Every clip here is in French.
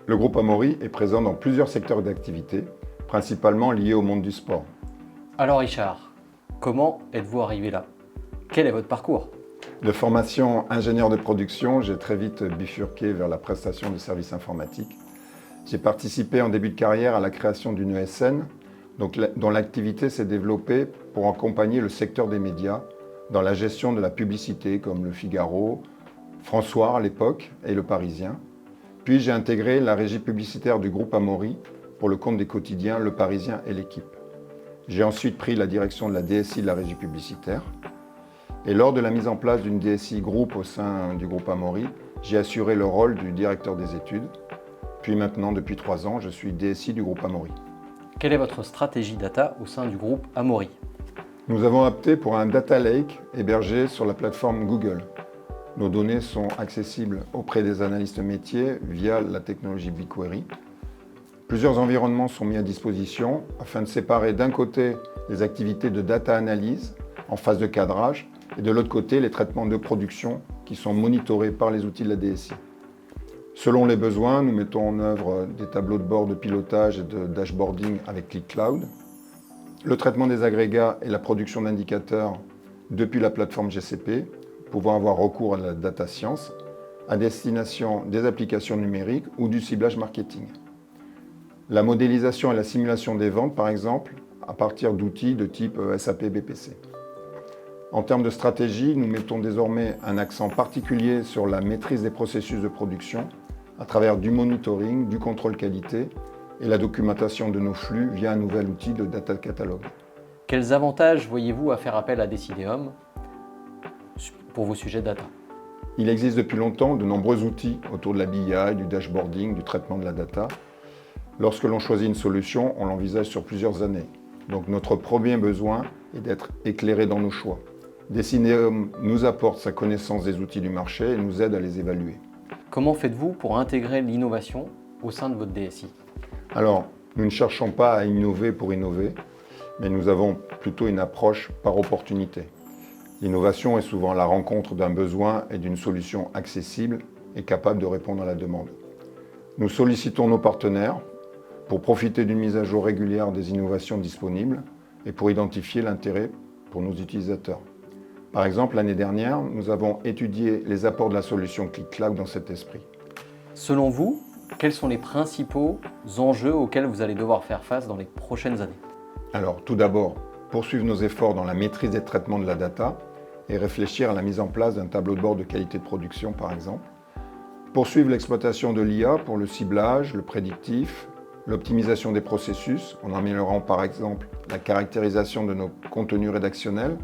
Le groupe Amaury est présent dans plusieurs secteurs d'activité, principalement liés au monde du sport. Alors Richard, comment êtes-vous arrivé là? Quel est votre parcours? De formation ingénieur de production, j'ai très vite bifurqué vers la prestation de services informatiques. J'ai participé en début de carrière à la création d'une ESN, dont l'activité s'est développée pour accompagner le secteur des médias dans la gestion de la publicité, comme Le Figaro, François à l'époque et Le Parisien. Puis j'ai intégré la régie publicitaire du groupe Amaury pour le compte des quotidiens Le Parisien et L'Équipe. J'ai ensuite pris la direction de la DSI de la régie publicitaire. Et lors de la mise en place d'une DSI groupe au sein du groupe Amaury, j'ai assuré le rôle du directeur des études. Puis maintenant, depuis 3 ans, je suis DSI du groupe Amaury. Quelle est votre stratégie data au sein du groupe Amaury? Nous avons opté pour un data lake hébergé sur la plateforme Google. Nos données sont accessibles auprès des analystes métiers via la technologie BigQuery. Plusieurs environnements sont mis à disposition afin de séparer d'un côté les activités de data analyse en phase de cadrage et de l'autre côté les traitements de production qui sont monitorés par les outils de la DSI. Selon les besoins, nous mettons en œuvre des tableaux de bord de pilotage et de dashboarding avec ClickCloud, le traitement des agrégats et la production d'indicateurs depuis la plateforme GCP, pouvant avoir recours à la data science, à destination des applications numériques ou du ciblage marketing. La modélisation et la simulation des ventes, par exemple, à partir d'outils de type SAP BPC. En termes de stratégie, nous mettons désormais un accent particulier sur la maîtrise des processus de production à travers du monitoring, du contrôle qualité et la documentation de nos flux via un nouvel outil de data catalogue. Quels avantages voyez-vous à faire appel à Decideum pour vos sujets data? Il existe depuis longtemps de nombreux outils autour de la BI, du dashboarding, du traitement de la data. Lorsque l'on choisit une solution, on l'envisage sur plusieurs années. Donc notre premier besoin est d'être éclairé dans nos choix. Decideum nous apporte sa connaissance des outils du marché et nous aide à les évaluer. Comment faites-vous pour intégrer l'innovation au sein de votre DSI? Alors, nous ne cherchons pas à innover pour innover, mais nous avons plutôt une approche par opportunité. L'innovation est souvent la rencontre d'un besoin et d'une solution accessible et capable de répondre à la demande. Nous sollicitons nos partenaires pour profiter d'une mise à jour régulière des innovations disponibles et pour identifier l'intérêt pour nos utilisateurs. Par exemple, l'année dernière, nous avons étudié les apports de la solution ClickCloud dans cet esprit. Selon vous, quels sont les principaux enjeux auxquels vous allez devoir faire face dans les prochaines années? Alors, tout d'abord, poursuivre nos efforts dans la maîtrise des traitements de la data et réfléchir à la mise en place d'un tableau de bord de qualité de production, par exemple. Poursuivre l'exploitation de l'IA pour le ciblage, le prédictif, l'optimisation des processus, en améliorant par exemple la caractérisation de nos contenus rédactionnels.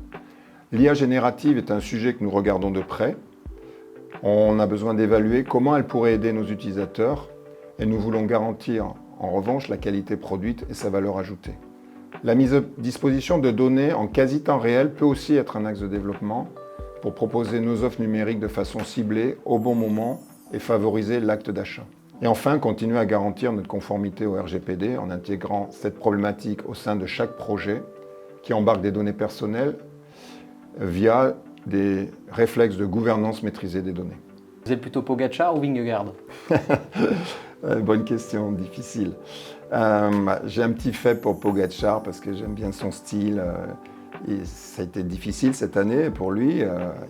L'IA générative est un sujet que nous regardons de près. On a besoin d'évaluer comment elle pourrait aider nos utilisateurs et nous voulons garantir en revanche la qualité produite et sa valeur ajoutée. La mise à disposition de données en quasi-temps réel peut aussi être un axe de développement pour proposer nos offres numériques de façon ciblée, au bon moment et favoriser l'acte d'achat. Et enfin, continuer à garantir notre conformité au RGPD en intégrant cette problématique au sein de chaque projet qui embarque des données personnelles via des réflexes de gouvernance maîtrisée des données. Vous êtes plutôt Pogacar ou Vingegaard? Bonne question, difficile. J'ai un petit fait pour Pogacar parce que j'aime bien son style. Et ça a été difficile cette année pour lui.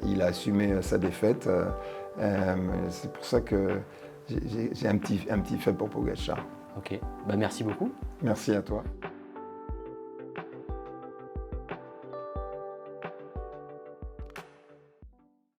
Il a assumé sa défaite. C'est pour ça que j'ai un petit fait pour Pogacar. Ok, merci beaucoup. Merci à toi.